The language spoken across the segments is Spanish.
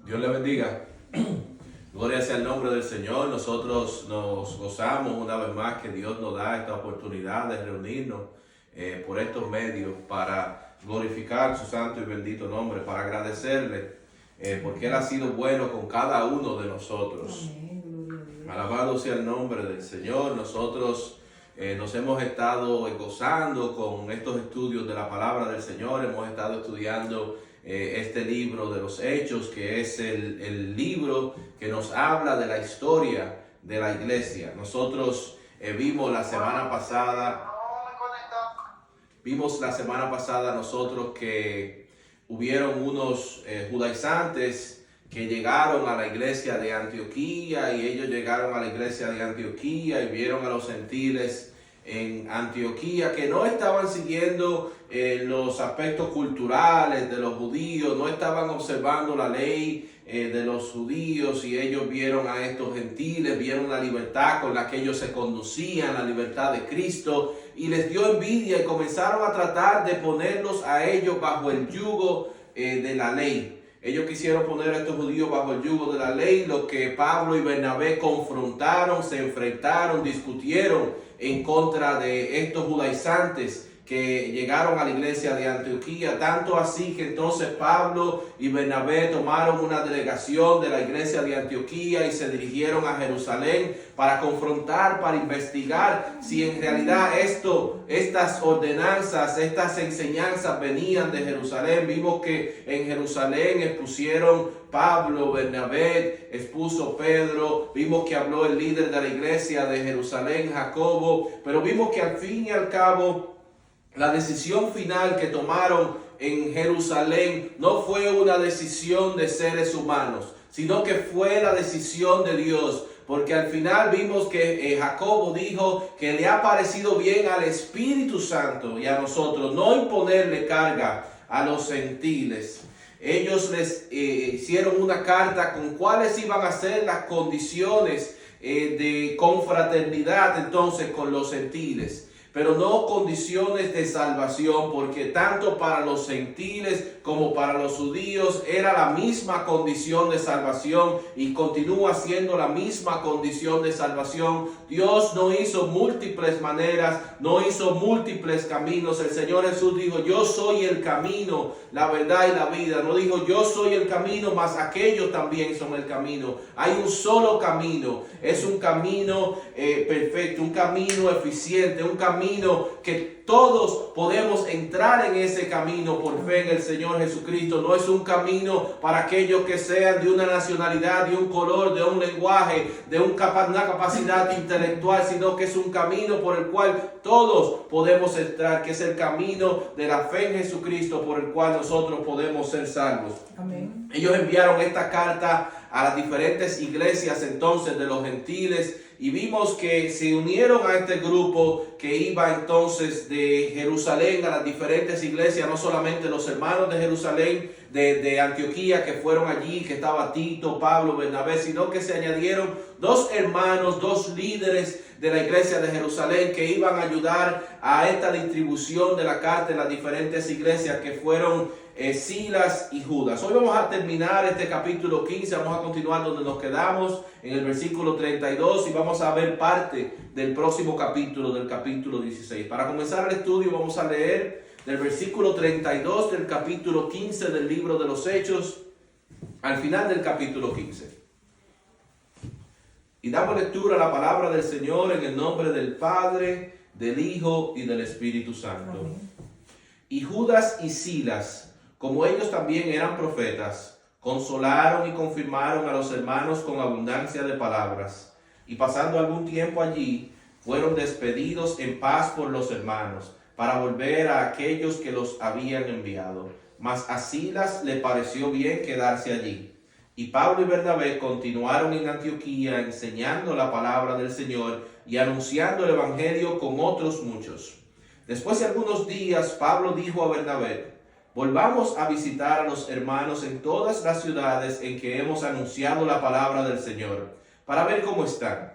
Dios le bendiga. Gloria sea el nombre del Señor. Nosotros nos gozamos una vez más que Dios nos da esta oportunidad de reunirnos por estos medios para glorificar su santo y bendito nombre, para agradecerle porque Él ha sido bueno con cada uno de nosotros. Alabado sea el nombre del Señor. Nosotros nos hemos estado gozando con estos estudios de la palabra del Señor. Hemos estado estudiando este libro de los Hechos, que es el libro que nos habla de la historia de la iglesia. Nosotros vimos la semana pasada nosotros que hubieron unos judaizantes que llegaron a la iglesia de Antioquía, y ellos llegaron a la iglesia de Antioquía y vieron a los gentiles en Antioquía que no estaban siguiendo los aspectos culturales de los judíos, no estaban observando la ley de los judíos, y ellos vieron a estos gentiles, vieron la libertad con la que ellos se conducían, la libertad de Cristo, y les dio envidia y comenzaron a tratar de ponerlos a ellos bajo el yugo de la ley. Ellos quisieron poner a estos judíos bajo el yugo de la ley, lo que Pablo y Bernabé confrontaron, se enfrentaron, discutieron en contra de estos judaizantes que llegaron a la iglesia de Antioquía. Tanto así que entonces Pablo y Bernabé tomaron una delegación de la iglesia de Antioquía y se dirigieron a Jerusalén para confrontar, para investigar si en realidad estas ordenanzas, estas enseñanzas venían de Jerusalén. Vimos que en Jerusalén expusieron Pablo, Bernabé, expuso Pedro, vimos que habló el líder de la iglesia de Jerusalén, Jacobo, pero vimos que al fin y al cabo la decisión final que tomaron en Jerusalén no fue una decisión de seres humanos, sino que fue la decisión de Dios. Porque al final vimos que Jacobo dijo que le ha parecido bien al Espíritu Santo y a nosotros no imponerle carga a los gentiles. Ellos les hicieron una carta con cuáles iban a ser las condiciones de confraternidad entonces con los gentiles, pero no condiciones de salvación, porque tanto para los gentiles como para los judíos era la misma condición de salvación y continúa siendo la misma condición de salvación. Dios no hizo múltiples maneras, no hizo múltiples caminos. El Señor Jesús dijo: yo soy el camino, la verdad y la vida. No dijo: yo soy el camino, mas aquellos también son el camino. Hay un solo camino, es un camino perfecto, un camino eficiente, un camino que todos podemos entrar en ese camino por fe en el Señor Jesucristo. No es un camino para aquellos que sean de una nacionalidad, de un color, de un lenguaje, de una capacidad intelectual, sino que es un camino por el cual todos podemos entrar, que es el camino de la fe en Jesucristo, por el cual nosotros podemos ser salvos. Amén. Ellos enviaron esta carta a las diferentes iglesias entonces de los gentiles, y vimos que se unieron a este grupo que iba entonces de Jerusalén a las diferentes iglesias, no solamente los hermanos de Jerusalén, de Antioquía, que fueron allí, que estaba Tito, Pablo, Bernabé, sino que se añadieron dos hermanos, dos líderes de la iglesia de Jerusalén que iban a ayudar a esta distribución de la carta en las diferentes iglesias, que fueron Silas y Judas. Hoy vamos a terminar este capítulo 15, vamos a continuar donde nos quedamos, en el versículo 32, y vamos a ver parte del próximo capítulo, del capítulo 16. Para comenzar el estudio vamos a leer del versículo 32 del capítulo 15 del libro de los Hechos al final del capítulo 15. Y damos lectura a la palabra del Señor en el nombre del Padre, del Hijo y del Espíritu Santo. Amén. Y Judas y Silas, como ellos también eran profetas, consolaron y confirmaron a los hermanos con abundancia de palabras. Y pasando algún tiempo allí, fueron despedidos en paz por los hermanos, para volver a aquellos que los habían enviado. Mas a Silas le pareció bien quedarse allí. Y Pablo y Bernabé continuaron en Antioquía enseñando la palabra del Señor y anunciando el evangelio con otros muchos. Después de algunos días, Pablo dijo a Bernabé: volvamos a visitar a los hermanos en todas las ciudades en que hemos anunciado la palabra del Señor, para ver cómo están.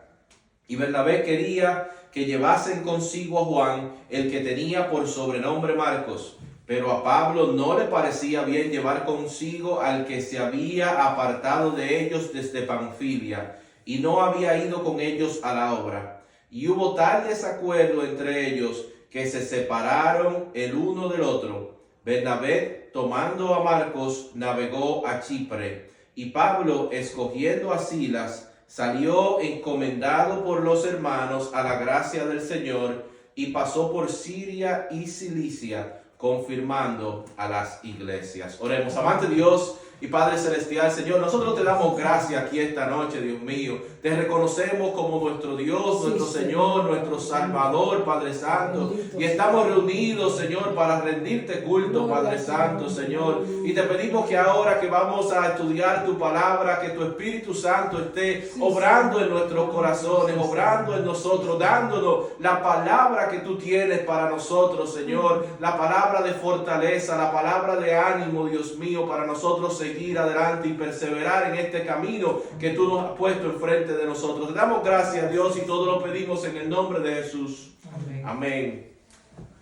Y Bernabé quería que llevasen consigo a Juan, el que tenía por sobrenombre Marcos. Pero a Pablo no le parecía bien llevar consigo al que se había apartado de ellos desde Panfilia y no había ido con ellos a la obra. Y hubo tal desacuerdo entre ellos que se separaron el uno del otro. Bernabé, tomando a Marcos, navegó a Chipre, y Pablo, escogiendo a Silas, salió encomendado por los hermanos a la gracia del Señor, y pasó por Siria y Cilicia, confirmando a las iglesias. Oremos. Amante Dios y Padre Celestial, Señor, nosotros te damos gracias aquí esta noche, Dios mío. Te reconocemos como nuestro Dios, nuestro Señor, nuestro Salvador, Padre Santo. Y estamos reunidos, Señor, para rendirte culto, Padre Santo, Señor. Y te pedimos que ahora que vamos a estudiar tu palabra, que tu Espíritu Santo esté obrando en nuestros corazones, obrando en nosotros, dándonos la palabra que tú tienes para nosotros, Señor. La palabra de fortaleza, la palabra de ánimo, Dios mío, para nosotros seguir adelante y perseverar en este camino que tú nos has puesto enfrente de nosotros. Te damos gracias, Dios, y todo lo pedimos en el nombre de Jesús. Amén. Amén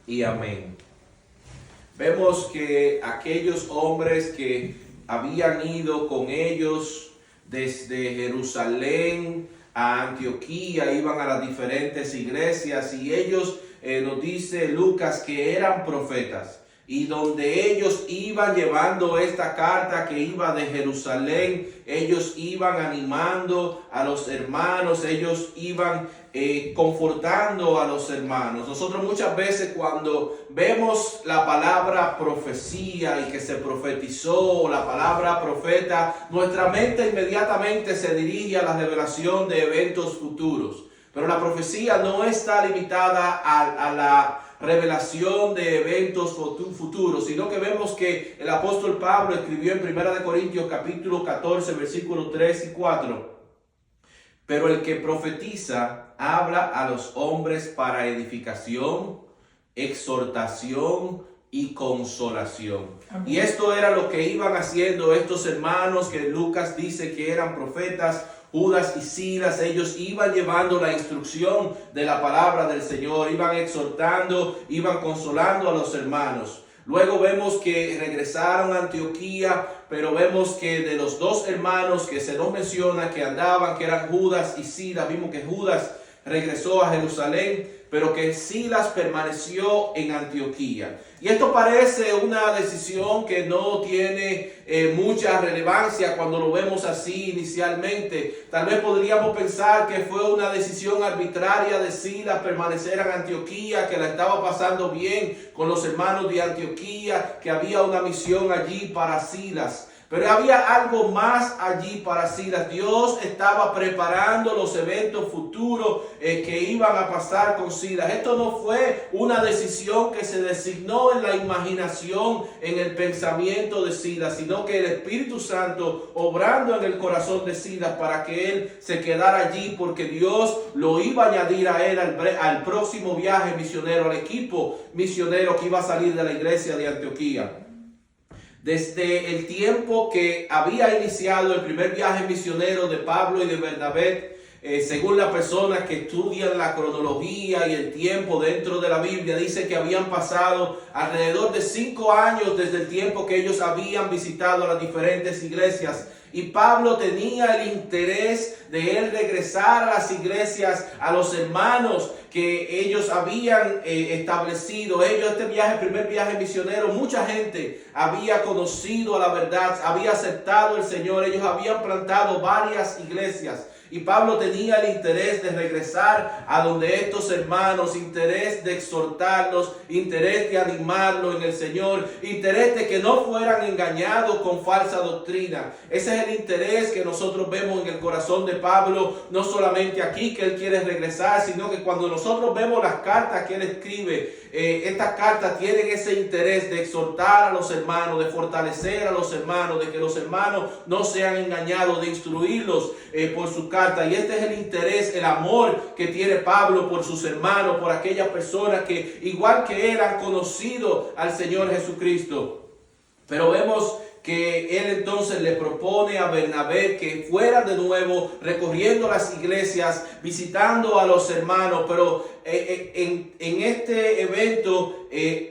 y amén. Vemos que aquellos hombres que habían ido con ellos desde Jerusalén a Antioquía, iban a las diferentes iglesias, y ellos, nos dice Lucas, que eran profetas. Y donde ellos iban llevando esta carta que iba de Jerusalén, ellos iban animando a los hermanos, ellos iban confortando a los hermanos. Nosotros muchas veces cuando vemos la palabra profecía y que se profetizó, la palabra profeta, nuestra mente inmediatamente se dirige a la revelación de eventos futuros. Pero la profecía no está limitada a la revelación de eventos futuros, sino que vemos que el apóstol Pablo escribió en 1 Corintios capítulo 14, versículos 3 y 4. Pero el que profetiza habla a los hombres para edificación, exhortación y consolación. Amén. Y esto era lo que iban haciendo estos hermanos que Lucas dice que eran profetas. Judas y Silas, ellos iban llevando la instrucción de la palabra del Señor, iban exhortando, iban consolando a los hermanos. Luego vemos que regresaron a Antioquía, pero vemos que de los dos hermanos que se nos menciona que andaban, que eran Judas y Silas, vimos que Judas regresó a Jerusalén, pero que Silas permaneció en Antioquía. Y esto parece una decisión que no tiene mucha relevancia cuando lo vemos así inicialmente. Tal vez podríamos pensar que fue una decisión arbitraria de Silas permanecer en Antioquía, que la estaba pasando bien con los hermanos de Antioquía, que había una misión allí para Silas. Pero había algo más allí para Silas. Dios estaba preparando los eventos futuros que iban a pasar con Silas. Esto no fue una decisión que se designó en la imaginación, en el pensamiento de Silas, sino que el Espíritu Santo obrando en el corazón de Silas para que él se quedara allí, porque Dios lo iba a añadir a él al próximo viaje misionero, al equipo misionero que iba a salir de la iglesia de Antioquía. Desde el tiempo que había iniciado el primer viaje misionero de Pablo y de Bernabé, según las personas que estudian la cronología y el tiempo dentro de la Biblia, dice que habían pasado alrededor de 5 años desde el tiempo que ellos habían visitado las diferentes iglesias. Y Pablo tenía el interés de él regresar a las iglesias, a los hermanos que ellos habían establecido. Este viaje, el primer viaje misionero, mucha gente había conocido a la verdad, había aceptado al Señor. Ellos habían plantado varias iglesias. Y Pablo tenía el interés de regresar a donde estos hermanos, interés de exhortarlos, interés de animarlos en el Señor, interés de que no fueran engañados con falsa doctrina. Ese es el interés que nosotros vemos en el corazón de Pablo, no solamente aquí que él quiere regresar, sino que cuando nosotros vemos las cartas que él escribe, estas cartas tienen ese interés de exhortar a los hermanos, de fortalecer a los hermanos, de que los hermanos no sean engañados, de instruirlos por su carta. Y este es el interés, el amor que tiene Pablo por sus hermanos, por aquellas personas que igual que él han conocido al Señor Jesucristo. Pero vemos que él entonces le propone a Bernabé que fuera de nuevo recorriendo las iglesias, visitando a los hermanos, pero en este evento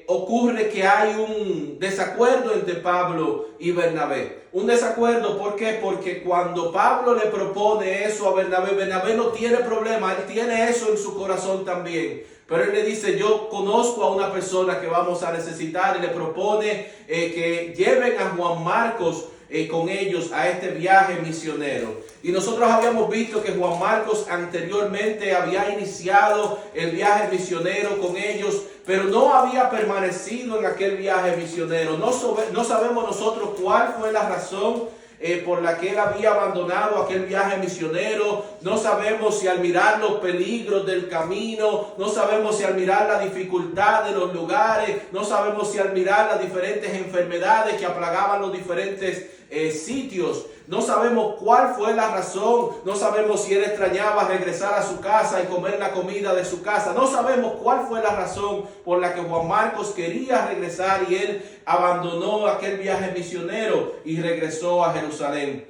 ocurre que hay un desacuerdo entre Pablo y Bernabé. Un desacuerdo, ¿por qué? Porque cuando Pablo le propone eso a Bernabé, Bernabé no tiene problema, él tiene eso en su corazón también. Pero él le dice, yo conozco a una persona que vamos a necesitar, y le propone que lleven a Juan Marcos con ellos a este viaje misionero. Y nosotros habíamos visto que Juan Marcos anteriormente había iniciado el viaje misionero con ellos, pero no había permanecido en aquel viaje misionero. No sabemos nosotros cuál fue la razón por la que él había abandonado aquel viaje misionero. No sabemos si al mirar los peligros del camino, no sabemos si al mirar la dificultad de los lugares, no sabemos si al mirar las diferentes enfermedades que aplagaban los diferentes sitios. No sabemos cuál fue la razón, no sabemos si él extrañaba regresar a su casa y comer la comida de su casa. No sabemos cuál fue la razón por la que Juan Marcos quería regresar y él abandonó aquel viaje misionero y regresó a Jerusalén.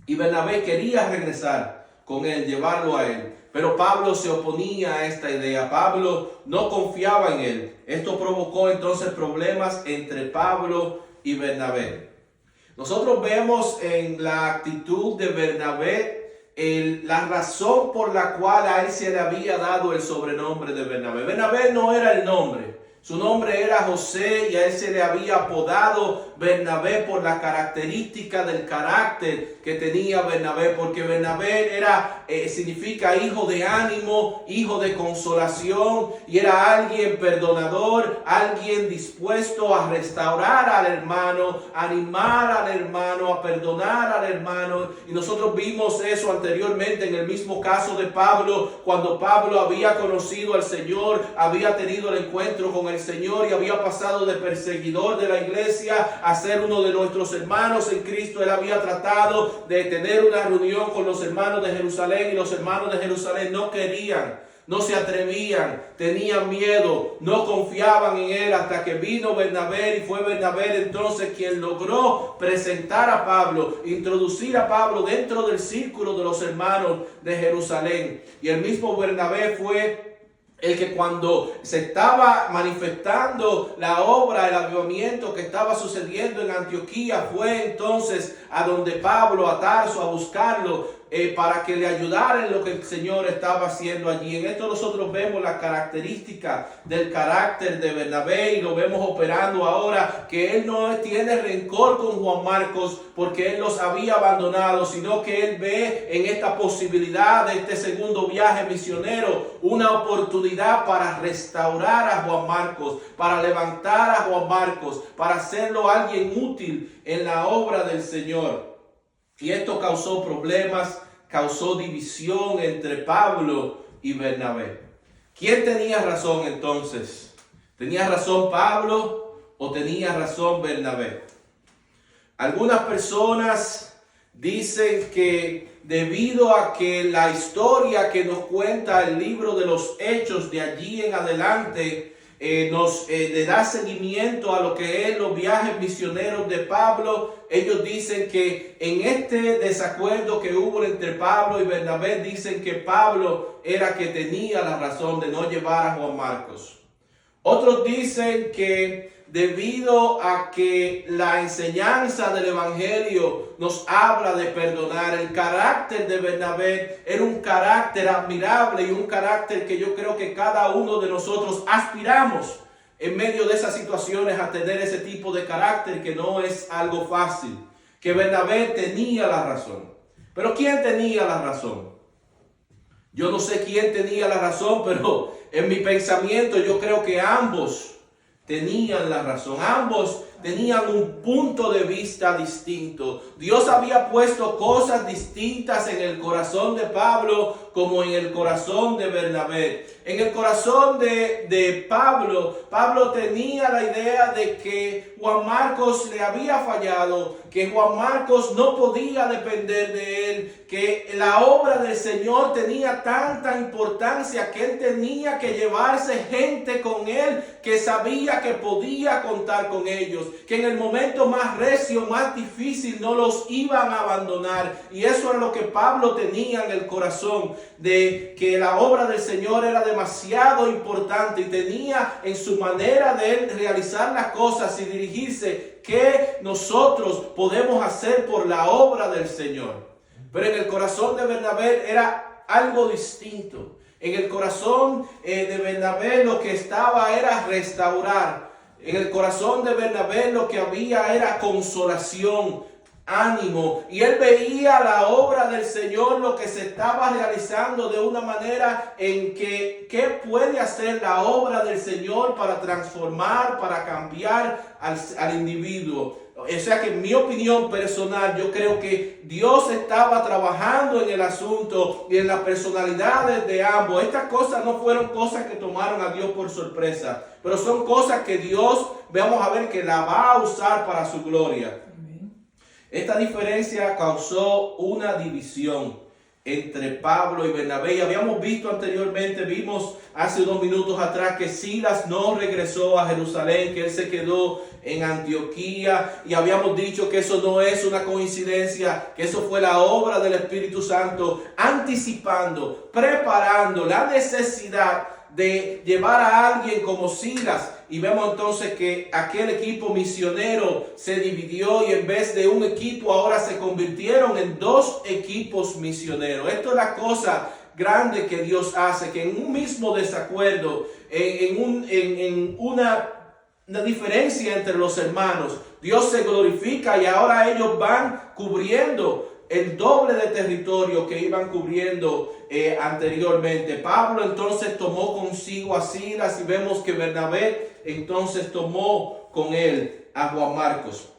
Y Bernabé quería regresar con él, llevarlo a él. Pero Pablo se oponía a esta idea. Pablo no confiaba en él. Esto provocó entonces problemas entre Pablo y Bernabé. Nosotros vemos en la actitud de Bernabé la razón por la cual a él se le había dado el sobrenombre de Bernabé. Bernabé no era el nombre. Su nombre era José y a él se le había apodado Bernabé por la característica del carácter que tenía Bernabé, porque Bernabé significa hijo de ánimo, hijo de consolación, y era alguien perdonador, alguien dispuesto a restaurar al hermano, animar al hermano, a perdonar al hermano. Y nosotros vimos eso anteriormente en el mismo caso de Pablo, cuando Pablo había conocido al Señor, había tenido el encuentro con el Señor y había pasado de perseguidor de la iglesia a ser uno de nuestros hermanos en Cristo. Él había tratado de tener una reunión con los hermanos de Jerusalén y los hermanos de Jerusalén no querían, no se atrevían, tenían miedo, no confiaban en él, hasta que vino Bernabé, y fue Bernabé entonces quien logró presentar a Pablo, introducir a Pablo dentro del círculo de los hermanos de Jerusalén. Y el mismo Bernabé fue el que cuando se estaba manifestando la obra, el avivamiento que estaba sucediendo en Antioquía, fue entonces a donde Pablo, a Tarso, a buscarlo para que le ayudara en lo que el Señor estaba haciendo allí. En esto nosotros vemos la característica del carácter de Bernabé y lo vemos operando ahora, que él no tiene rencor con Juan Marcos porque él los había abandonado, sino que él ve en esta posibilidad de este segundo viaje misionero una oportunidad para restaurar a Juan Marcos, para levantar a Juan Marcos, para hacerlo alguien útil en la obra del Señor. Y esto causó problemas, causó división entre Pablo y Bernabé. ¿Quién tenía razón entonces? ¿Tenía razón Pablo o tenía razón Bernabé? Algunas personas dicen que debido a que la historia que nos cuenta el libro de los Hechos de allí en adelante le da seguimiento a lo que es los viajes misioneros de Pablo, ellos dicen que en este desacuerdo que hubo entre Pablo y Bernabé, dicen que Pablo era que tenía la razón de no llevar a Juan Marcos. Otros dicen que debido a que la enseñanza del Evangelio nos habla de perdonar, el carácter de Bernabé era un carácter admirable y un carácter que yo creo que cada uno de nosotros aspiramos en medio de esas situaciones a tener ese tipo de carácter, que no es algo fácil. Que Bernabé tenía la razón. Pero ¿quién tenía la razón? Yo no sé quién tenía la razón, pero en mi pensamiento yo creo que ambos tenían la razón. Ambos tenían un punto de vista distinto. Dios había puesto cosas distintas en el corazón de Pablo como en el corazón de Bernabé. En el corazón de Pablo, Pablo tenía la idea de que Juan Marcos le había fallado, que Juan Marcos no podía depender de él, que la obra del Señor tenía tanta importancia que él tenía que llevarse gente con él que sabía que podía contar con ellos, que en el momento más recio, más difícil, no los iban a abandonar. Y eso era lo que Pablo tenía en el corazón, de que la obra del Señor era demasiado importante y tenía en su manera de realizar las cosas y dirigirse que nosotros podemos hacer por la obra del Señor. Pero en el corazón de Bernabé era algo distinto. En el corazón de Bernabé lo que estaba era restaurar. En el corazón de Bernabé lo que había era consolación, ánimo. Y él veía la obra del Señor, lo que se estaba realizando de una manera en que, ¿qué puede hacer la obra del Señor para transformar, para cambiar al individuo? O sea que en mi opinión personal, yo creo que Dios estaba trabajando en el asunto y en las personalidades de ambos. Estas cosas no fueron cosas que tomaron a Dios por sorpresa, pero son cosas que Dios, vamos a ver, que la va a usar para su gloria. Esta diferencia causó una división entre Pablo y Bernabé. Y habíamos visto anteriormente, vimos hace unos minutos atrás que Silas no regresó a Jerusalén, que él se quedó en Antioquía, y habíamos dicho que eso no es una coincidencia, que eso fue la obra del Espíritu Santo, anticipando, preparando la necesidad de llevar a alguien como Silas. Y vemos entonces que aquel equipo misionero se dividió y en vez de un equipo ahora se convirtieron en dos equipos misioneros. Esto es la cosa grande que Dios hace, que en un mismo desacuerdo, en una diferencia entre los hermanos, Dios se glorifica y ahora ellos van cubriendo el doble de territorio que iban cubriendo anteriormente. Pablo entonces tomó consigo a Silas y vemos que Bernabé entonces tomó con él a Juan Marcos.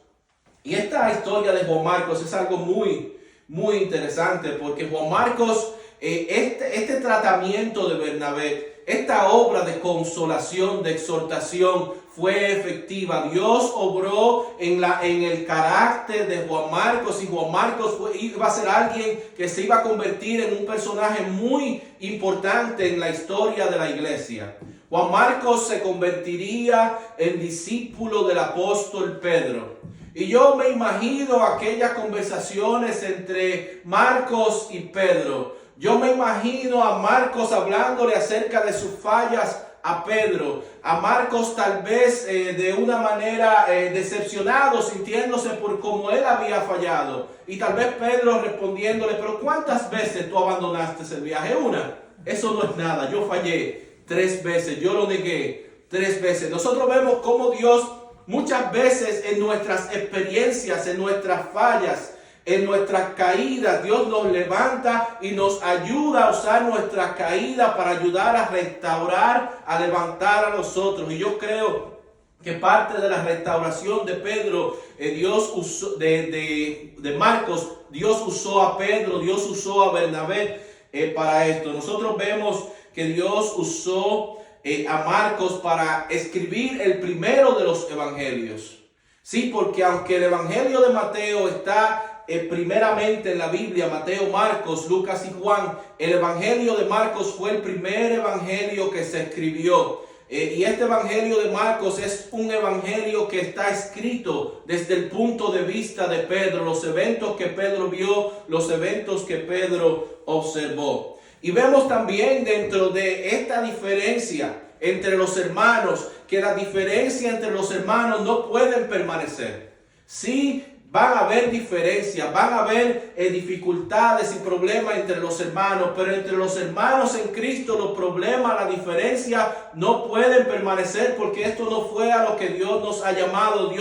Y esta historia de Juan Marcos es algo muy, muy interesante, porque Juan Marcos, este tratamiento de Bernabé, esta obra de consolación, de exhortación, fue efectiva. Dios obró en el carácter de Juan Marcos, y Juan Marcos iba a ser alguien que se iba a convertir en un personaje muy importante en la historia de la iglesia. Juan Marcos se convertiría en discípulo del apóstol Pedro. Y yo me imagino aquellas conversaciones entre Marcos y Pedro. Yo me imagino a Marcos hablándole acerca de sus fallas a Pedro, a Marcos tal vez de una manera decepcionado, sintiéndose por cómo él había fallado, y tal vez Pedro respondiéndole: pero ¿cuántas veces tú abandonaste el viaje? Una. Eso no es nada, yo fallé 3 veces, yo lo negué 3 veces. Nosotros vemos cómo Dios muchas veces en nuestras experiencias, en nuestras fallas, en nuestras caídas, Dios nos levanta y nos ayuda a usar nuestras caídas para ayudar a restaurar, a levantar a los otros. Y yo creo que parte de la restauración de Pedro, Dios usó, de Marcos, Dios usó a Pedro, Dios usó a Bernabé para esto. Nosotros vemos que Dios usó a Marcos para escribir el primero de los evangelios. Sí, porque aunque el evangelio de Mateo está primeramente en la Biblia, Mateo, Marcos, Lucas y Juan, el evangelio de Marcos fue el primer evangelio que se escribió. Y este evangelio de Marcos es un evangelio que está escrito desde el punto de vista de Pedro, los eventos que Pedro vio, los eventos que Pedro observó. Y vemos también dentro de esta diferencia entre los hermanos, que la diferencia entre los hermanos no pueden permanecer. Sí, van a haber diferencias, van a haber dificultades y problemas entre los hermanos, pero entre los hermanos en Cristo los problemas, la diferencia no pueden permanecer, porque esto no fue a lo que Dios nos ha llamado.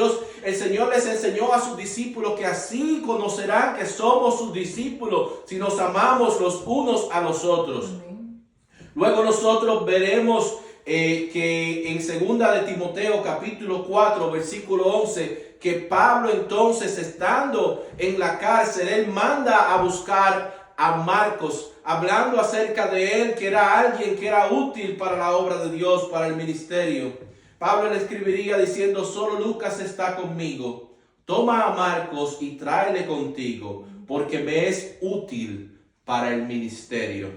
El Señor les enseñó a sus discípulos que así conocerán que somos sus discípulos, si nos amamos los unos a los otros. Luego nosotros veremos que en 2 de Timoteo capítulo 4 versículo 11, que Pablo entonces, estando en la cárcel, él manda a buscar a Marcos, hablando acerca de él, que era alguien que era útil para la obra de Dios, para el ministerio. Pablo le escribiría diciendo: solo Lucas está conmigo, toma a Marcos y tráele contigo, porque me es útil para el ministerio.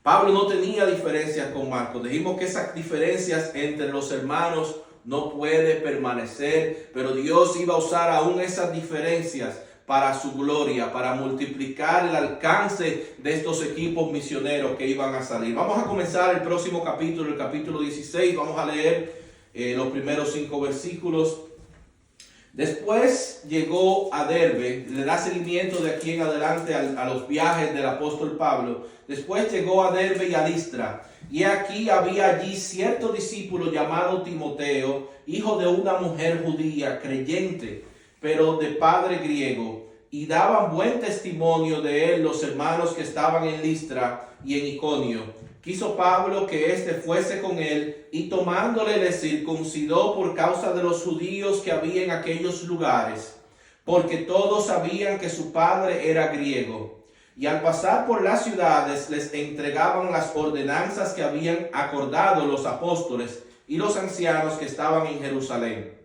Pablo no tenía diferencias con Marcos. Dijimos que esas diferencias entre los hermanos no puede permanecer, pero Dios iba a usar aún esas diferencias para su gloria, para multiplicar el alcance de estos equipos misioneros que iban a salir. Vamos a comenzar el próximo capítulo, el capítulo 16. Vamos a leer los primeros 5 versículos. Después llegó a Derbe, le da seguimiento de aquí en adelante a los viajes del apóstol Pablo. Después llegó a Derbe y a Listra, y aquí había allí cierto discípulo llamado Timoteo, hijo de una mujer judía, creyente, pero de padre griego, y daban buen testimonio de él los hermanos que estaban en Listra y en Iconio. Quiso Pablo que éste fuese con él, y tomándole le circuncidó por causa de los judíos que había en aquellos lugares, porque todos sabían que su padre era griego. Y al pasar por las ciudades les entregaban las ordenanzas que habían acordado los apóstoles y los ancianos que estaban en Jerusalén,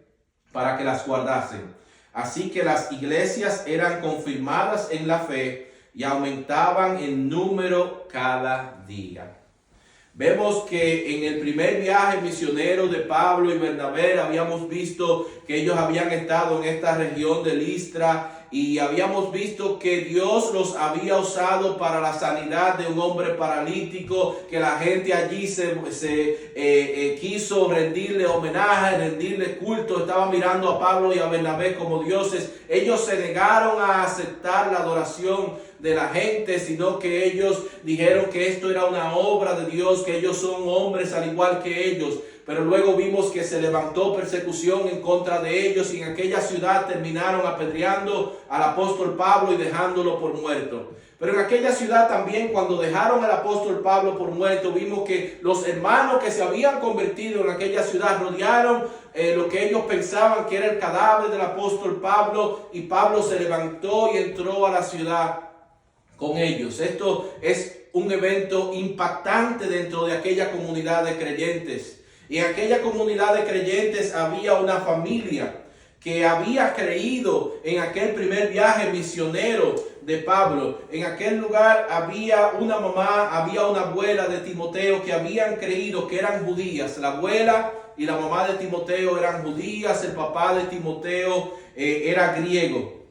para que las guardasen. Así que las iglesias eran confirmadas en la fe y aumentaban en número cada día. Vemos que en el primer viaje misionero de Pablo y Bernabé habíamos visto que ellos habían estado en esta región de Listra y habíamos visto que Dios los había usado para la sanidad de un hombre paralítico, que la gente allí quiso rendirle homenaje, rendirle culto, estaba mirando a Pablo y a Bernabé como dioses. Ellos se negaron a aceptar la adoración de la gente, sino que ellos dijeron que esto era una obra de Dios, que ellos son hombres al igual que ellos. Pero luego vimos que se levantó persecución en contra de ellos y en aquella ciudad terminaron apedreando al apóstol Pablo y dejándolo por muerto. Pero en aquella ciudad también, cuando dejaron al apóstol Pablo por muerto, vimos que los hermanos que se habían convertido en aquella ciudad rodearon lo que ellos pensaban que era el cadáver del apóstol Pablo, y Pablo se levantó y entró a la ciudad con ellos. Esto es un evento impactante dentro de aquella comunidad de creyentes. Y en aquella comunidad de creyentes había una familia que había creído en aquel primer viaje misionero de Pablo. En aquel lugar había una mamá, había una abuela de Timoteo que habían creído, que eran judías. La abuela y la mamá de Timoteo eran judías, el papá de Timoteo era griego.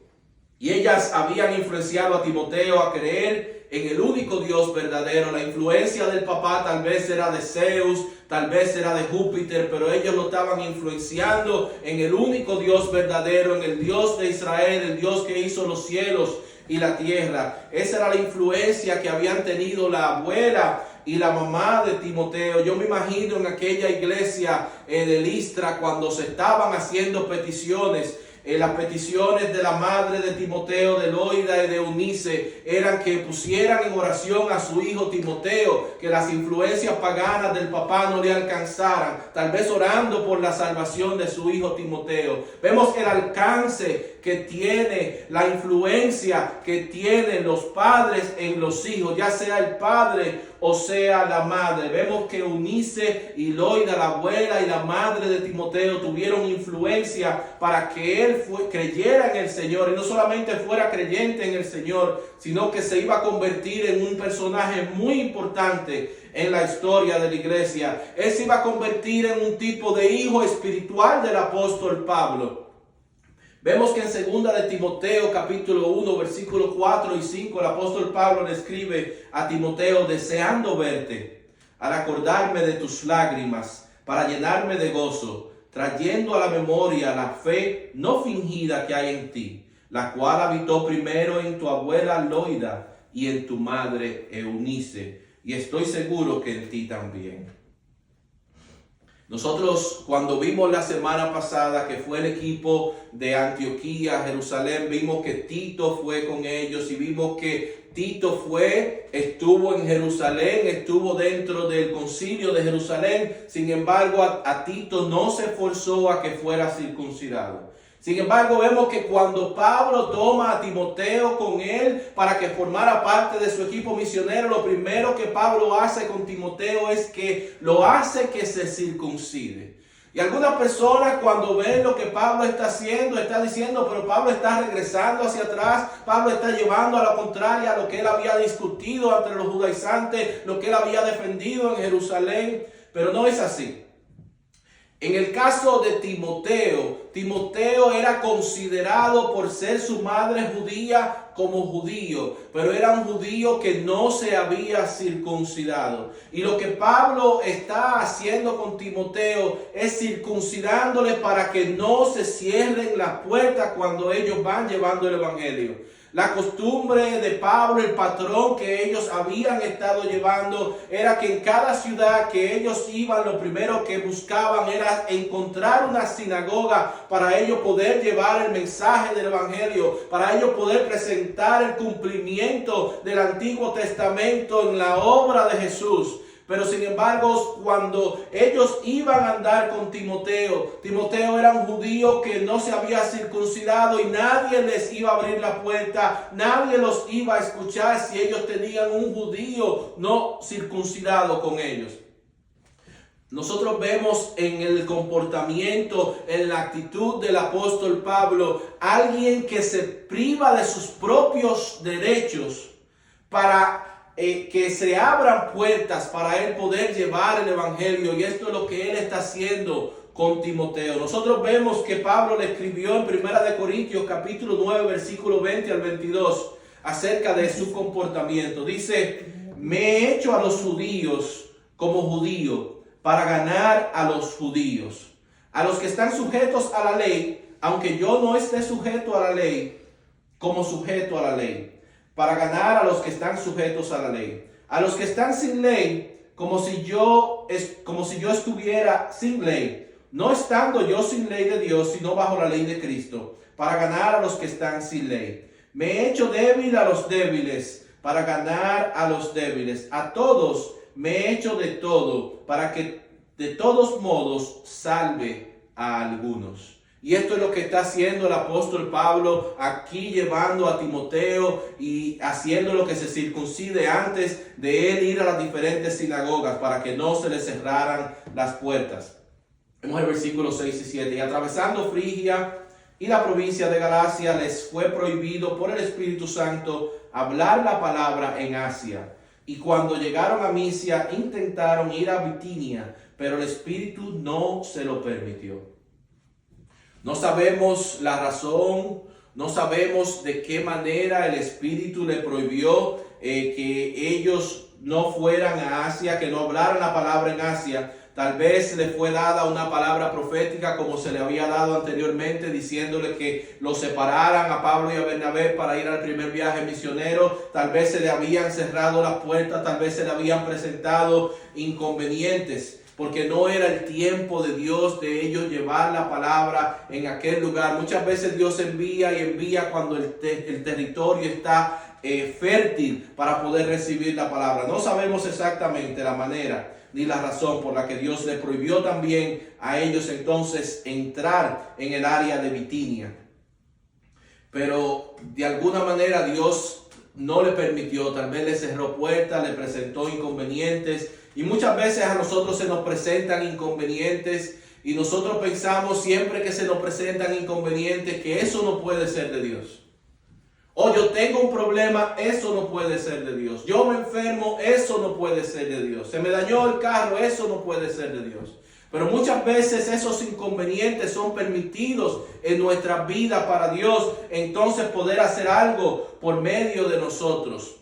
Y ellas habían influenciado a Timoteo a creer en el único Dios verdadero. La influencia del papá tal vez era de Zeus, tal vez era de Júpiter, pero ellos lo estaban influenciando en el único Dios verdadero, en el Dios de Israel, el Dios que hizo los cielos y la tierra. Esa era la influencia que habían tenido la abuela y la mamá de Timoteo. Yo me imagino en aquella iglesia de Listra cuando se estaban haciendo peticiones. Las peticiones de la madre de Timoteo, de Loida y de Eunice, eran que pusieran en oración a su hijo Timoteo, que las influencias paganas del papá no le alcanzaran, tal vez orando por la salvación de su hijo Timoteo. Vemos el alcance que tiene, la influencia que tienen los padres en los hijos, ya sea el padre o sea la madre. Vemos que Eunice y Loida, la abuela y la madre de Timoteo, tuvieron influencia para que él creyera en el Señor, y no solamente fuera creyente en el Señor, sino que se iba a convertir en un personaje muy importante en la historia de la iglesia. Él se iba a convertir en un tipo de hijo espiritual del apóstol Pablo. Vemos que en 2 de Timoteo capítulo 1 versículos 4 y 5 el apóstol Pablo le escribe a Timoteo: deseando verte, al acordarme de tus lágrimas, para llenarme de gozo, trayendo a la memoria la fe no fingida que hay en ti, la cual habitó primero en tu abuela Loida y en tu madre Eunice, y estoy seguro que en ti también. Nosotros, cuando vimos la semana pasada que fue el equipo de Antioquía, Jerusalén, vimos que Tito fue con ellos y vimos que Tito estuvo en Jerusalén, estuvo dentro del concilio de Jerusalén. Sin embargo, a Tito no se forzó a que fuera circuncidado. Sin embargo, vemos que cuando Pablo toma a Timoteo con él para que formara parte de su equipo misionero, lo primero que Pablo hace con Timoteo es que lo hace que se circuncide. Y algunas personas cuando ven lo que Pablo está haciendo, está diciendo, pero Pablo está regresando hacia atrás, Pablo está llevando a la contraria a lo que él había discutido entre los judaizantes, lo que él había defendido en Jerusalén, pero no es así. En el caso de Timoteo, Timoteo era considerado por ser su madre judía como judío, pero era un judío que no se había circuncidado. Y lo que Pablo está haciendo con Timoteo es circuncidándole para que no se cierren las puertas cuando ellos van llevando el evangelio. La costumbre de Pablo, el patrón que ellos habían estado llevando, era que en cada ciudad que ellos iban, lo primero que buscaban era encontrar una sinagoga para ellos poder llevar el mensaje del evangelio, para ellos poder presentar el cumplimiento del Antiguo Testamento en la obra de Jesús. Pero sin embargo, cuando ellos iban a andar con Timoteo, Timoteo era un judío que no se había circuncidado y nadie les iba a abrir la puerta, nadie los iba a escuchar si ellos tenían un judío no circuncidado con ellos. Nosotros vemos en el comportamiento, en la actitud del apóstol Pablo, alguien que se priva de sus propios derechos para que se abran puertas para él poder llevar el evangelio, y esto es lo que él está haciendo con Timoteo. Nosotros vemos que Pablo le escribió en 1 Corintios capítulo 9 versículo 20 al 22 acerca de su comportamiento. Dice: me he hecho a los judíos como judío para ganar a los judíos, a los que están sujetos a la ley, aunque yo no esté sujeto a la ley, como sujeto a la ley, para ganar a los que están sujetos a la ley, a los que están sin ley, como si yo estuviera sin ley, no estando yo sin ley de Dios, sino bajo la ley de Cristo, para ganar a los que están sin ley. Me he hecho débil a los débiles, para ganar a los débiles. A todos me he hecho de todo, para que de todos modos salve a algunos. Y esto es lo que está haciendo el apóstol Pablo aquí, llevando a Timoteo y haciendo lo que se circuncide antes de él ir a las diferentes sinagogas para que no se le cerraran las puertas. Vemos el versículo 6 y 7. Y atravesando Frigia y la provincia de Galacia, les fue prohibido por el Espíritu Santo hablar la palabra en Asia. Y cuando llegaron a Misia, intentaron ir a Bitinia, pero el Espíritu no se lo permitió. No sabemos la razón, no sabemos de qué manera el Espíritu le prohibió que ellos no fueran a Asia, que no hablaran la palabra en Asia. Tal vez le fue dada una palabra profética como se le había dado anteriormente, diciéndole que los separaran a Pablo y a Bernabé para ir al primer viaje misionero. Tal vez se le habían cerrado las puertas, tal vez se le habían presentado inconvenientes, porque no era el tiempo de Dios de ellos llevar la palabra en aquel lugar. Muchas veces Dios envía cuando el territorio está fértil para poder recibir la palabra. No sabemos exactamente la manera ni la razón por la que Dios le prohibió también a ellos entonces entrar en el área de Bitinia. Pero de alguna manera Dios no le permitió, tal vez le cerró puertas, le presentó inconvenientes. Y muchas veces a nosotros se nos presentan inconvenientes y nosotros pensamos siempre que se nos presentan inconvenientes que eso no puede ser de Dios. O yo tengo un problema, eso no puede ser de Dios. Yo me enfermo, eso no puede ser de Dios. Se me dañó el carro, eso no puede ser de Dios. Pero muchas veces esos inconvenientes son permitidos en nuestra vida para Dios, entonces poder hacer algo por medio de nosotros.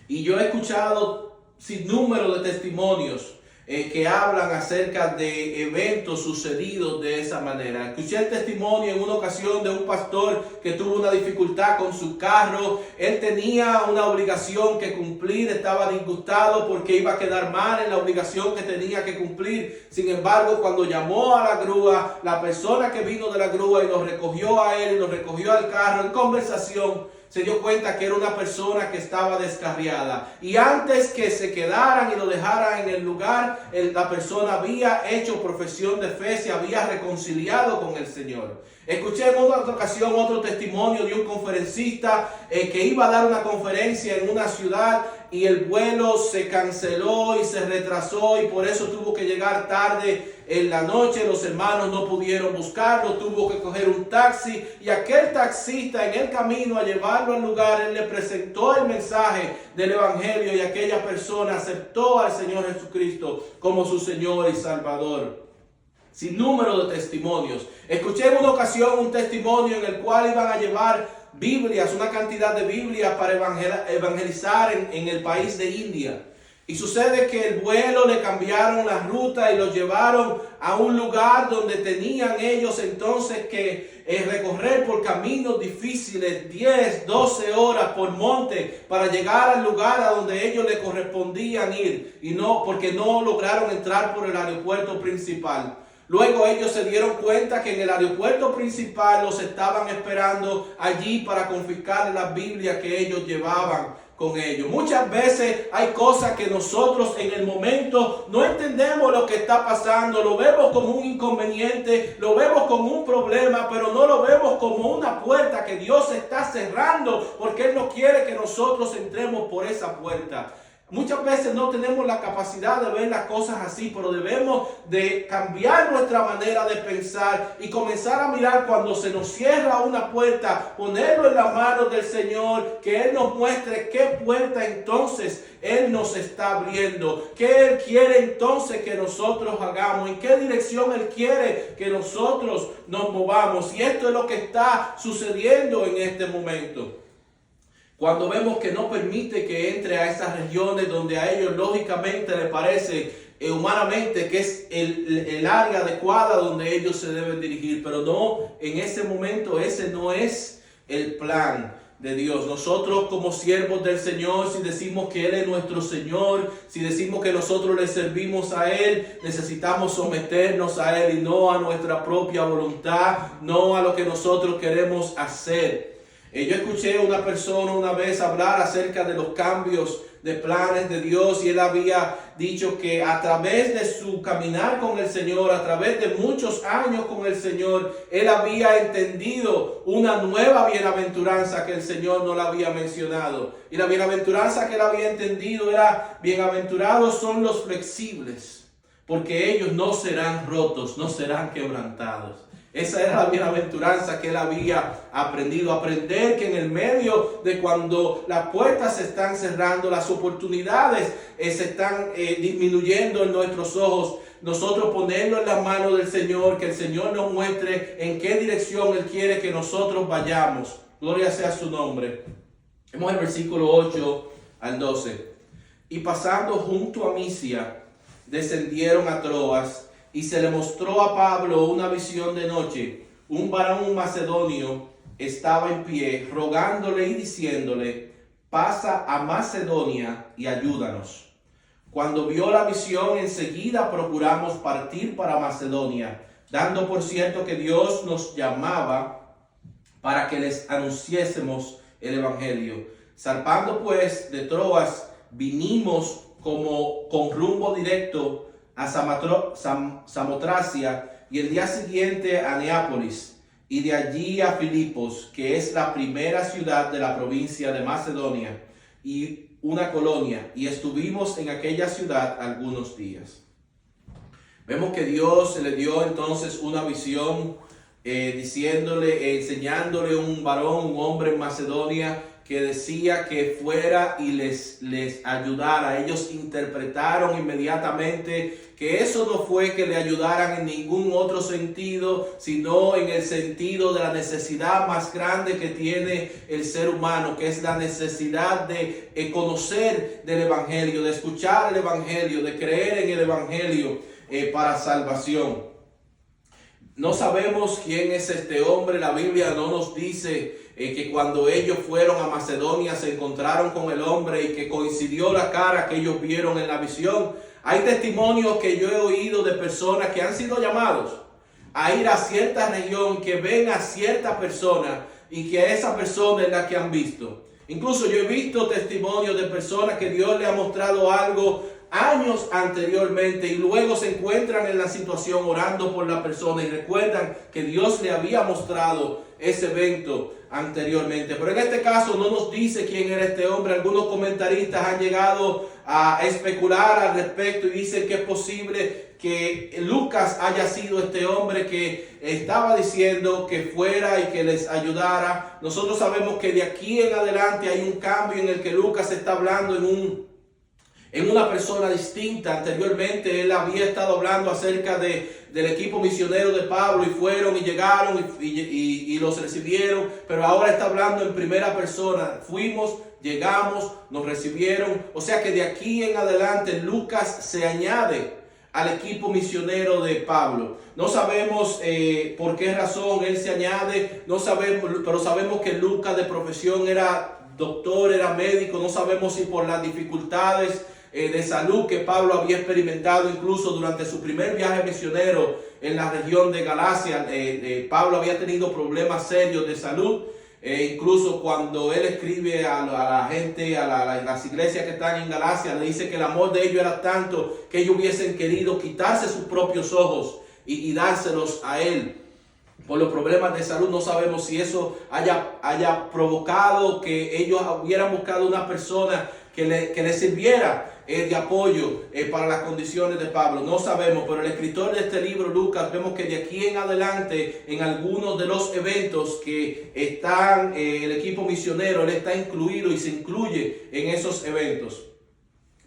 Y yo he escuchado sin número de testimonios que hablan acerca de eventos sucedidos de esa manera. Escuché el testimonio en una ocasión de un pastor que tuvo una dificultad con su carro. Él tenía una obligación que cumplir, estaba disgustado porque iba a quedar mal en la obligación que tenía que cumplir. Sin embargo, cuando llamó a la grúa, la persona que vino de la grúa y lo recogió a él y lo recogió al carro, en conversación se dio cuenta que era una persona que estaba descarriada. Y antes que se quedaran y lo dejaran en el lugar, la persona había hecho profesión de fe, se había reconciliado con el Señor. Escuché en otra ocasión otro testimonio de un conferencista que iba a dar una conferencia en una ciudad y el vuelo se canceló y se retrasó y por eso tuvo que llegar tarde en la noche. Los hermanos no pudieron buscarlo, tuvo que coger un taxi y aquel taxista en el camino a llevarlo al lugar, él le presentó el mensaje del evangelio y aquella persona aceptó al Señor Jesucristo como su Señor y Salvador. Sin número de testimonios. Escuché en una ocasión un testimonio en el cual iban a llevar Biblias, una cantidad de Biblias para evangelizar en el país de India. Y sucede que el vuelo le cambiaron la ruta y lo llevaron a un lugar donde tenían ellos entonces que recorrer por caminos difíciles, 10, 12 horas por monte para llegar al lugar a donde ellos le correspondían ir. Y no, porque no lograron entrar por el aeropuerto principal. Luego ellos se dieron cuenta que en el aeropuerto principal los estaban esperando allí para confiscar las Biblias que ellos llevaban con ellos. Muchas veces hay cosas que nosotros en el momento no entendemos lo que está pasando, lo vemos como un inconveniente, lo vemos como un problema, pero no lo vemos como una puerta que Dios está cerrando porque Él no quiere que nosotros entremos por esa puerta. Muchas veces no tenemos la capacidad de ver las cosas así, pero debemos de cambiar nuestra manera de pensar y comenzar a mirar cuando se nos cierra una puerta, ponerlo en las manos del Señor, que Él nos muestre qué puerta entonces Él nos está abriendo, qué Él quiere entonces que nosotros hagamos, en qué dirección Él quiere que nosotros nos movamos. Y esto es lo que está sucediendo en este momento. Cuando vemos que no permite que entre a esas regiones donde a ellos lógicamente les parece humanamente que es el área adecuada donde ellos se deben dirigir, pero no, en ese momento ese no es el plan de Dios. Nosotros como siervos del Señor, si decimos que Él es nuestro Señor, si decimos que nosotros le servimos a Él, necesitamos someternos a Él y no a nuestra propia voluntad, no a lo que nosotros queremos hacer. Yo escuché a una persona una vez hablar acerca de los cambios de planes de Dios y él había dicho que a través de su caminar con el Señor, a través de muchos años con el Señor, él había entendido una nueva bienaventuranza que el Señor no la había mencionado. Y la bienaventuranza que él había entendido era: bienaventurados son los flexibles, porque ellos no serán rotos, no serán quebrantados. Esa era la bienaventuranza que él había aprendido. Aprender que en el medio de cuando las puertas se están cerrando, las oportunidades se están disminuyendo en nuestros ojos, nosotros ponerlo en las manos del Señor, que el Señor nos muestre en qué dirección Él quiere que nosotros vayamos. Gloria sea su nombre. Vemos el versículo 8 al 12. Y pasando junto a Misia, descendieron a Troas, y se le mostró a Pablo una visión de noche. Un varón macedonio estaba en pie, rogándole y diciéndole: pasa a Macedonia y ayúdanos. Cuando vio la visión, enseguida procuramos partir para Macedonia, dando por cierto que Dios nos llamaba para que les anunciésemos el evangelio. Zarpando pues de Troas, vinimos como con rumbo directo a Samotracia y el día siguiente a Neápolis y de allí a Filipos, que es la primera ciudad de la provincia de Macedonia y una colonia, y estuvimos en aquella ciudad algunos días. Vemos que Dios le dio entonces una visión enseñándole un varón, un hombre en Macedonia, que decía que fuera y les ayudara. Ellos interpretaron inmediatamente que eso no fue que le ayudaran en ningún otro sentido, sino en el sentido de la necesidad más grande que tiene el ser humano, que es la necesidad de conocer del evangelio, de escuchar el evangelio, de creer en el evangelio para salvación. No sabemos quién es este hombre. La Biblia no nos dice que cuando ellos fueron a Macedonia se encontraron con el hombre y que coincidió la cara que ellos vieron en la visión. Hay testimonios que yo he oído de personas que han sido llamados a ir a cierta región, que ven a cierta persona y que esa persona es la que han visto. Incluso yo he visto testimonios de personas que Dios le ha mostrado algo años anteriormente y luego se encuentran en la situación orando por la persona y recuerdan que Dios le había mostrado ese evento anteriormente. Pero en este caso no nos dice quién era este hombre. Algunos comentaristas han llegado a especular al respecto y dicen que es posible que Lucas haya sido este hombre que estaba diciendo que fuera y que les ayudara. Nosotros sabemos que de aquí en adelante hay un cambio en el que Lucas está hablando en una persona distinta. Anteriormente él había estado hablando acerca del equipo misionero de Pablo y fueron y llegaron y los recibieron, pero ahora está hablando en primera persona. Fuimos, llegamos, nos recibieron. O sea que de aquí en adelante Lucas se añade al equipo misionero de Pablo. No sabemos por qué razón él se añade, no sabemos, pero sabemos que Lucas de profesión era doctor, era médico. No sabemos si por las dificultades de salud que Pablo había experimentado incluso durante su primer viaje misionero en la región de Galacia. Pablo había tenido problemas serios de salud. Incluso cuando él escribe a la gente, las iglesias que están en Galacia, le dice que el amor de ellos era tanto que ellos hubiesen querido quitarse sus propios ojos y dárselos a él. Por los problemas de salud, no sabemos si eso haya provocado que ellos hubieran buscado una persona que le sirviera de apoyo para las condiciones de Pablo. No sabemos, pero el escritor de este libro, Lucas, vemos que de aquí en adelante, en algunos de los eventos que están el equipo misionero, él está incluido y se incluye en esos eventos.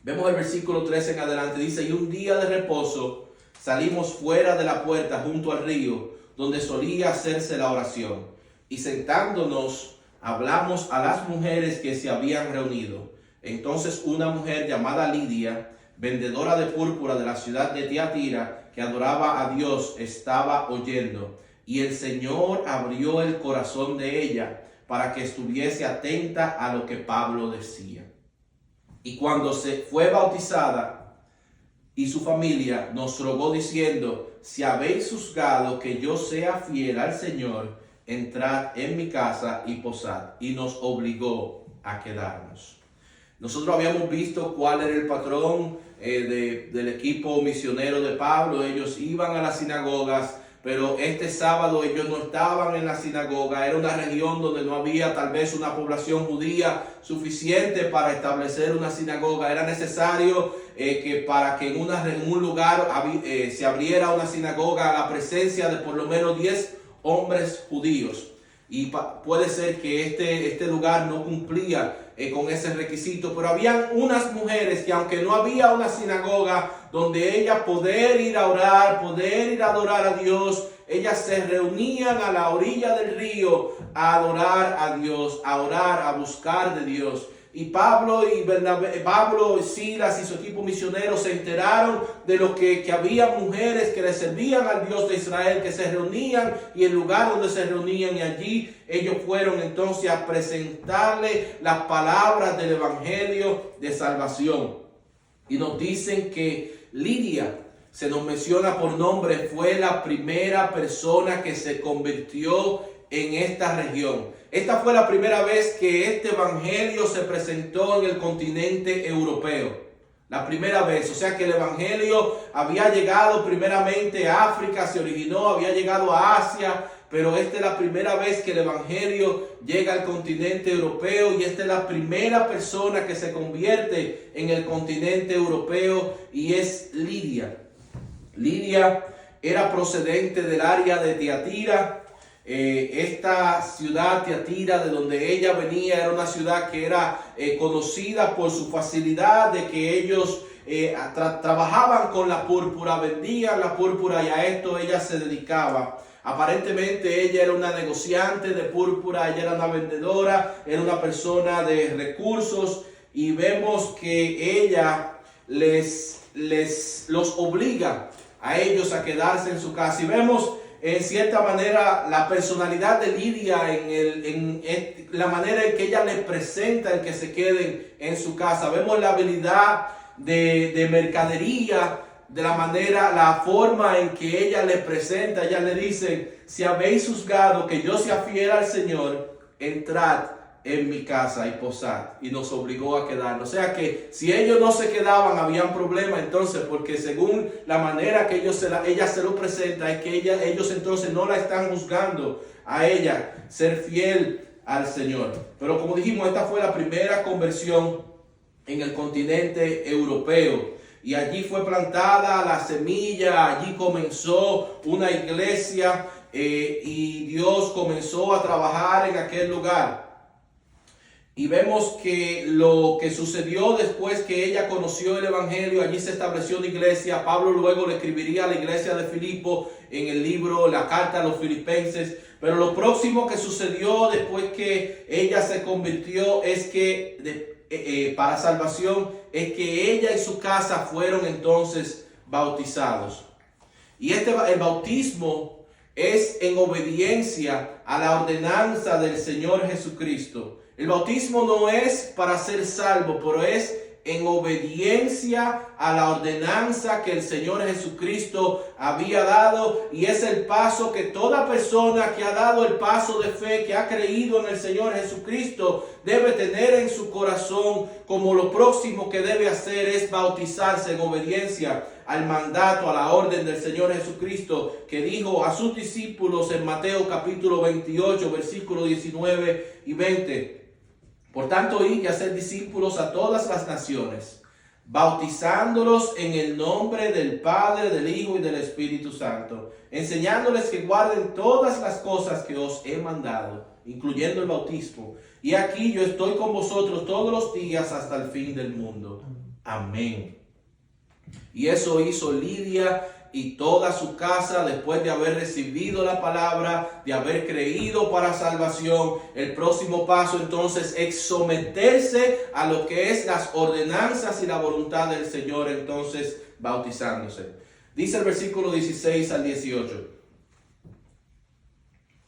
Vemos el versículo 13 en adelante, dice: y un día de reposo salimos fuera de la puerta junto al río, donde solía hacerse la oración, y sentándonos hablamos a las mujeres que se habían reunido. Entonces una mujer llamada Lidia, vendedora de púrpura de la ciudad de Tiatira, que adoraba a Dios, estaba oyendo, y el Señor abrió el corazón de ella para que estuviese atenta a lo que Pablo decía. Y cuando se fue bautizada y su familia, nos rogó diciendo: si habéis juzgado que yo sea fiel al Señor, entrad en mi casa y posad. Y nos obligó a quedarnos. Nosotros habíamos visto cuál era el patrón del equipo misionero de Pablo. Ellos iban a las sinagogas, pero este sábado ellos no estaban en la sinagoga. Era una región donde no había tal vez una población judía suficiente para establecer una sinagoga. Era necesario que para que en un lugar se abriera una sinagoga, la presencia de por lo menos 10 hombres judíos. Y puede ser que este lugar no cumplía con ese requisito, pero habían unas mujeres que, aunque no había una sinagoga donde ellas poder ir a orar, poder ir a adorar a Dios, ellas se reunían a la orilla del río a adorar a Dios, a orar, a buscar de Dios. Y Pablo y Silas y su equipo misionero se enteraron de lo que había mujeres que le servían al Dios de Israel, que se reunían, y el lugar donde se reunían, y allí ellos fueron entonces a presentarle las palabras del evangelio de salvación. Y nos dicen que Lidia, se nos menciona por nombre, fue la primera persona que se convirtió en esta región. Esta fue la primera vez que este evangelio se presentó en el continente europeo. La primera vez, o sea que el evangelio había llegado primeramente a África, se originó, había llegado a Asia, pero esta es la primera vez que el evangelio llega al continente europeo, y esta es la primera persona que se convierte en el continente europeo, y es Lidia. Lidia era procedente del área de Tiatira. Esta ciudad Tiatira, de donde ella venía, era una ciudad que era conocida por su facilidad de que ellos trabajaban con la púrpura, vendían la púrpura, y a esto ella se dedicaba. Aparentemente ella era una negociante de púrpura, ella era una vendedora, era una persona de recursos, y vemos que ella los obliga a ellos a quedarse en su casa. Y vemos en cierta manera la personalidad de Lidia en la manera en que ella les presenta el que se queden en su casa. Vemos la habilidad de mercadería, de la forma en que ella les presenta. Ella le dice: si habéis juzgado que yo sea fiel al Señor, entrad en mi casa y posad, y nos obligó a quedarnos. O sea que si ellos no se quedaban, habían problemas entonces, porque según la manera que ella se lo presenta, es que ellos entonces no la están juzgando a ella ser fiel al Señor. Pero como dijimos, esta fue la primera conversión en el continente europeo. Y allí fue plantada la semilla, allí comenzó una iglesia y Dios comenzó a trabajar en aquel lugar. Y vemos que lo que sucedió después que ella conoció el Evangelio, allí se estableció una iglesia. Pablo luego le escribiría a la iglesia de Filipo en el libro, la carta a los filipenses. Pero lo próximo que sucedió después que ella se convirtió es que para salvación, es que ella y su casa fueron entonces bautizados. Y el bautismo es en obediencia a la ordenanza del Señor Jesucristo. El bautismo no es para ser salvo, pero es en obediencia a la ordenanza que el Señor Jesucristo había dado, y es el paso que toda persona que ha dado el paso de fe, que ha creído en el Señor Jesucristo, debe tener en su corazón. Como lo próximo que debe hacer es bautizarse en obediencia al mandato, a la orden del Señor Jesucristo, que dijo a sus discípulos en Mateo capítulo 28, versículos 19 y 20. Por tanto, id y hacer discípulos a todas las naciones, bautizándolos en el nombre del Padre, del Hijo y del Espíritu Santo, enseñándoles que guarden todas las cosas que os he mandado, incluyendo el bautismo. Y aquí yo estoy con vosotros todos los días hasta el fin del mundo. Amén. Y eso hizo Lidia y toda su casa después de haber recibido la palabra, de haber creído para salvación. El próximo paso entonces es someterse a lo que es las ordenanzas y la voluntad del Señor, entonces bautizándose. Dice el versículo 16 al 18.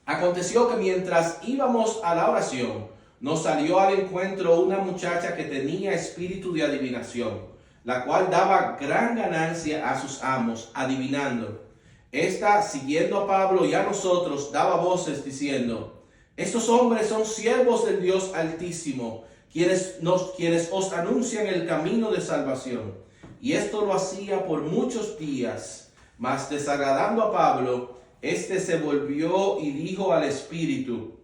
Aconteció que mientras íbamos a la oración, nos salió al encuentro una muchacha que tenía espíritu de adivinación, la cual daba gran ganancia a sus amos, adivinando. Esta, siguiendo a Pablo y a nosotros, daba voces diciendo: estos hombres son siervos del Dios Altísimo, quienes os anuncian el camino de salvación. Y esto lo hacía por muchos días. Mas desagradando a Pablo, este se volvió y dijo al espíritu: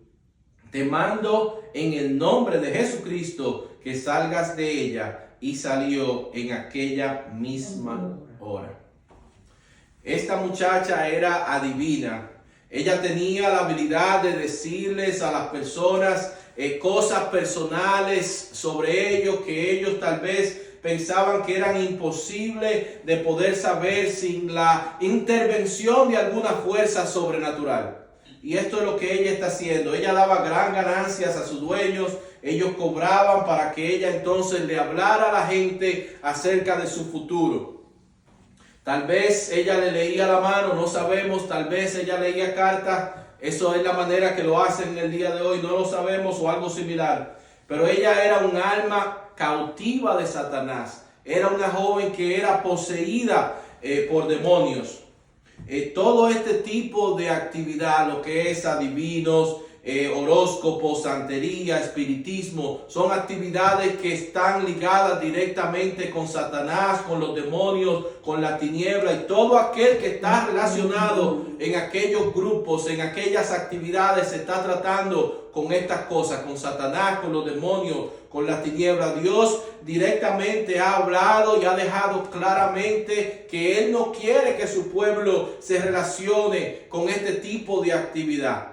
te mando en el nombre de Jesucristo que salgas de ella. Y salió en aquella misma hora. Esta muchacha era adivina. Ella tenía la habilidad de decirles a las personas cosas personales sobre ellos, que ellos tal vez pensaban que eran imposibles de poder saber sin la intervención de alguna fuerza sobrenatural. Y esto es lo que ella está haciendo. Ella daba gran ganancias a sus dueños. Ellos cobraban para que ella entonces le hablara a la gente acerca de su futuro. Tal vez ella le leía la mano, no sabemos. Tal vez ella leía cartas. Eso es la manera que lo hacen en el día de hoy, no lo sabemos, o algo similar. Pero ella era un alma cautiva de Satanás. Era una joven que era poseída por demonios. Todo este tipo de actividad, lo que es adivinos, horóscopos, santería, espiritismo, son actividades que están ligadas directamente con Satanás, con los demonios, con la tiniebla, y todo aquel que está relacionado en aquellos grupos, en aquellas actividades, se está tratando con estas cosas, con Satanás, con los demonios, con la tiniebla. Dios directamente ha hablado y ha dejado claramente que Él no quiere que su pueblo se relacione con este tipo de actividad.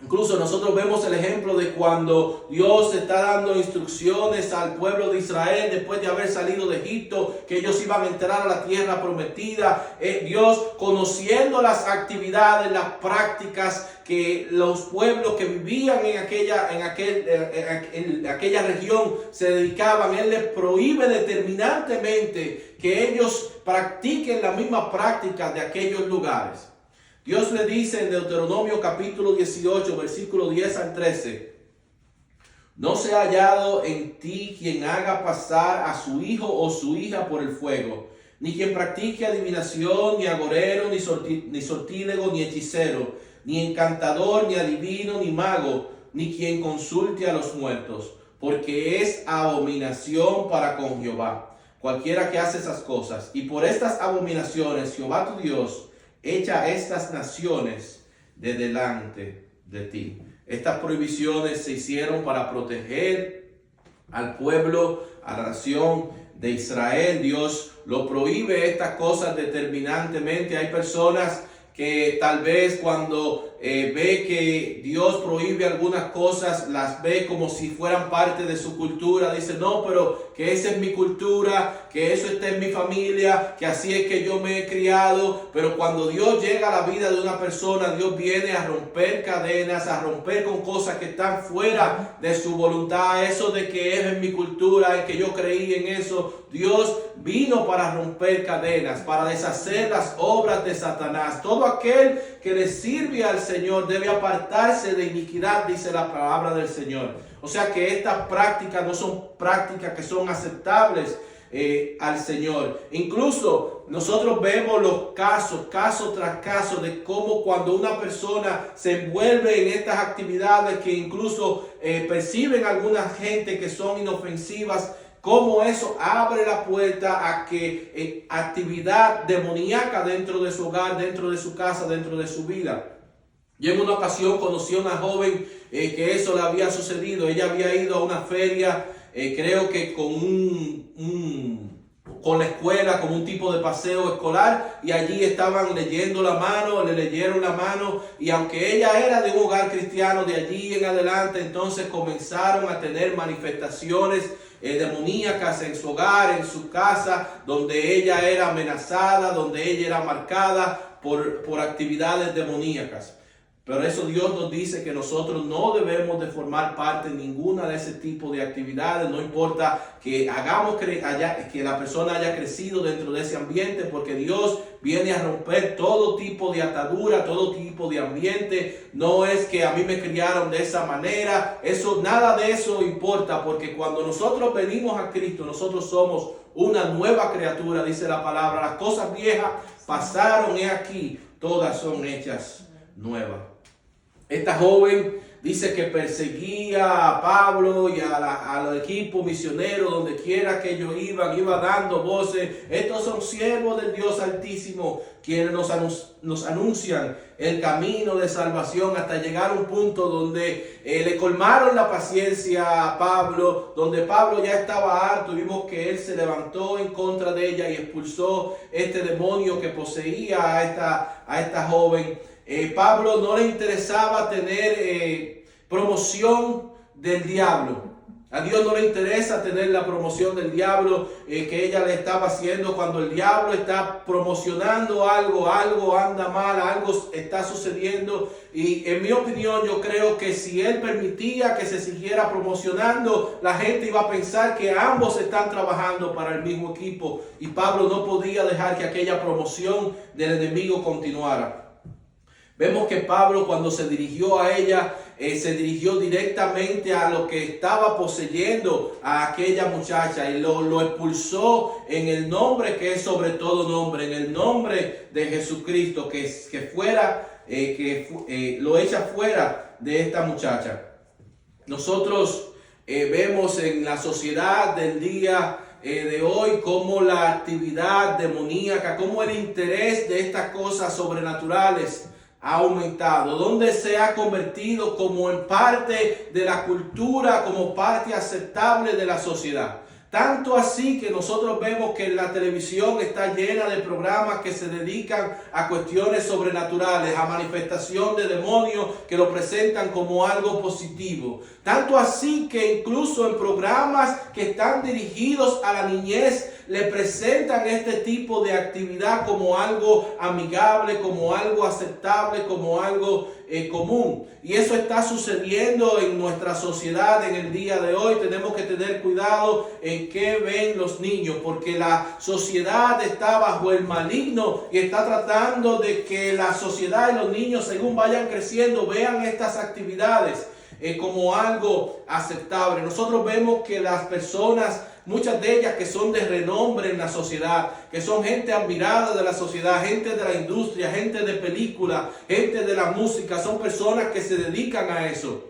Incluso nosotros vemos el ejemplo de cuando Dios está dando instrucciones al pueblo de Israel después de haber salido de Egipto, que ellos iban a entrar a la tierra prometida. Dios, conociendo las actividades, las prácticas que los pueblos que vivían en aquella región se dedicaban, Él les prohíbe determinantemente que ellos practiquen la misma práctica de aquellos lugares. Dios le dice en Deuteronomio capítulo 18, versículo 10 al 13: no se ha hallado en ti quien haga pasar a su hijo o su hija por el fuego, ni quien practique adivinación, ni agorero, ni sortílego, ni hechicero, ni encantador, ni adivino, ni mago, ni quien consulte a los muertos, porque es abominación para con Jehová cualquiera que hace esas cosas. Y por estas abominaciones Jehová tu Dios echa estas naciones de delante de ti. Estas prohibiciones se hicieron para proteger al pueblo, a la nación de Israel. Dios lo prohíbe estas cosas determinantemente. Hay personas que tal vez cuando ve que Dios prohíbe algunas cosas, las ve como si fueran parte de su cultura. Dice, no, pero que esa es mi cultura, que eso está en mi familia, que así es que yo me he criado. Pero cuando Dios llega a la vida de una persona, Dios viene a romper cadenas, a romper con cosas que están fuera de su voluntad. Eso de que es en mi cultura, es que yo creí en eso. Dios vino para romper cadenas, para deshacer las obras de Satanás. Todo aquel que le sirve al Señor debe apartarse de iniquidad, dice la palabra del Señor. O sea que estas prácticas no son prácticas que son aceptables al Señor. Incluso nosotros vemos los caso tras caso, de cómo cuando una persona se envuelve en estas actividades que incluso perciben alguna gente que son inofensivas, cómo eso abre la puerta a que actividad demoníaca dentro de su hogar, dentro de su casa, dentro de su vida. Yo en una ocasión conocí a una joven que eso le había sucedido. Ella había ido a una feria, creo que con la escuela, con un tipo de paseo escolar, y allí estaban leyendo la mano, le leyeron la mano, y aunque ella era de un hogar cristiano, de allí en adelante entonces comenzaron a tener manifestaciones demoníacas en su hogar, en su casa, donde ella era amenazada, donde ella era marcada por actividades demoníacas. Pero eso Dios nos dice que nosotros no debemos de formar parte de ninguna de ese tipo de actividades. No importa que que la persona haya crecido dentro de ese ambiente, porque Dios viene a romper todo tipo de atadura, todo tipo de ambiente. No es que a mí me criaron de esa manera. Nada de eso importa, porque cuando nosotros venimos a Cristo, nosotros somos una nueva criatura, dice la palabra. Las cosas viejas pasaron, he aquí, todas son hechas nuevas. Esta joven dice que perseguía a Pablo y al equipo misionero donde quiera que ellos iban, iba dando voces. Estos son siervos del Dios Altísimo, quienes nos anuncian el camino de salvación, hasta llegar a un punto donde le colmaron la paciencia a Pablo, donde Pablo ya estaba harto. Vimos que él se levantó en contra de ella y expulsó este demonio que poseía a esta joven. Pablo no le interesaba tener promoción del diablo. A Dios no le interesa tener la promoción del diablo que ella le estaba haciendo. Cuando el diablo está promocionando algo anda mal, algo está sucediendo. Y en mi opinión, yo creo que si él permitía que se siguiera promocionando, la gente iba a pensar que ambos están trabajando para el mismo equipo. Y Pablo no podía dejar que aquella promoción del enemigo continuara. Vemos que Pablo, cuando se dirigió a ella, se dirigió directamente a lo que estaba poseyendo a aquella muchacha y lo expulsó en el nombre que es sobre todo nombre, en el nombre de Jesucristo, lo echa fuera de esta muchacha. Nosotros vemos en la sociedad del día de hoy cómo la actividad demoníaca, cómo el interés de estas cosas sobrenaturales ha aumentado, donde se ha convertido como en parte de la cultura, como parte aceptable de la sociedad. Tanto así que nosotros vemos que la televisión está llena de programas que se dedican a cuestiones sobrenaturales, a manifestación de demonios que lo presentan como algo positivo. Tanto así que incluso en programas que están dirigidos a la niñez le presentan este tipo de actividad como algo amigable, como algo aceptable, como algo común. Y eso está sucediendo en nuestra sociedad en el día de hoy. Tenemos que tener cuidado en qué ven los niños, porque la sociedad está bajo el maligno y está tratando de que la sociedad y los niños, según vayan creciendo, vean estas actividades como algo aceptable. Nosotros vemos que las personas, muchas de ellas que son de renombre en la sociedad, que son gente admirada de la sociedad, gente de la industria, gente de película, gente de la música, son personas que se dedican a eso.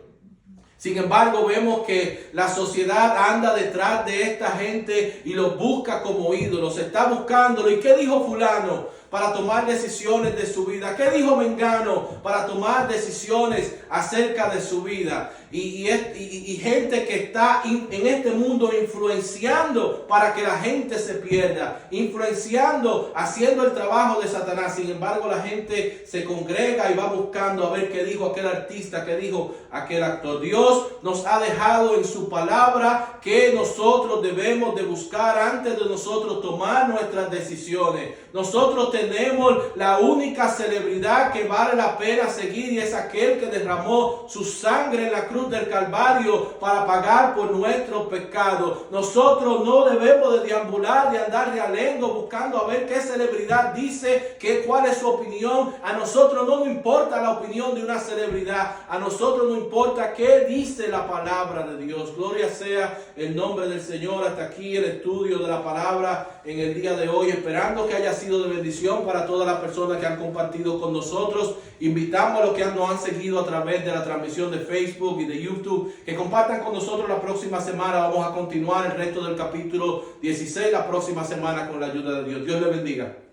Sin embargo, vemos que la sociedad anda detrás de esta gente y los busca como ídolos, está buscándolo. ¿Y qué dijo fulano para tomar decisiones de su vida? ¿Qué dijo mengano para tomar decisiones acerca de su vida? Y gente que está en este mundo influenciando para que la gente se pierda, influenciando, haciendo el trabajo de Satanás. Sin embargo, la gente se congrega y va buscando a ver qué dijo aquel artista, qué dijo aquel actor. Dios nos ha dejado en su palabra que nosotros debemos de buscar antes de nosotros tomar nuestras decisiones. Nosotros tenemos la única celebridad que vale la pena seguir, y es aquel que derramó su sangre en la cruz del Calvario para pagar por nuestros pecados. Nosotros no debemos de deambular, de andar realengo buscando a ver qué celebridad dice, cuál es su opinión. A nosotros no nos importa la opinión de una celebridad, a nosotros nos importa qué dice la palabra de Dios. Gloria sea el nombre del Señor. Hasta aquí el estudio de la palabra en el día de hoy, esperando que haya sido de bendición para todas las personas que han compartido con nosotros. Invitamos a los que nos han seguido a través de la transmisión de Facebook y de YouTube, que compartan con nosotros la próxima semana. Vamos a continuar el resto del capítulo 16 la próxima semana con la ayuda de Dios. Dios les bendiga.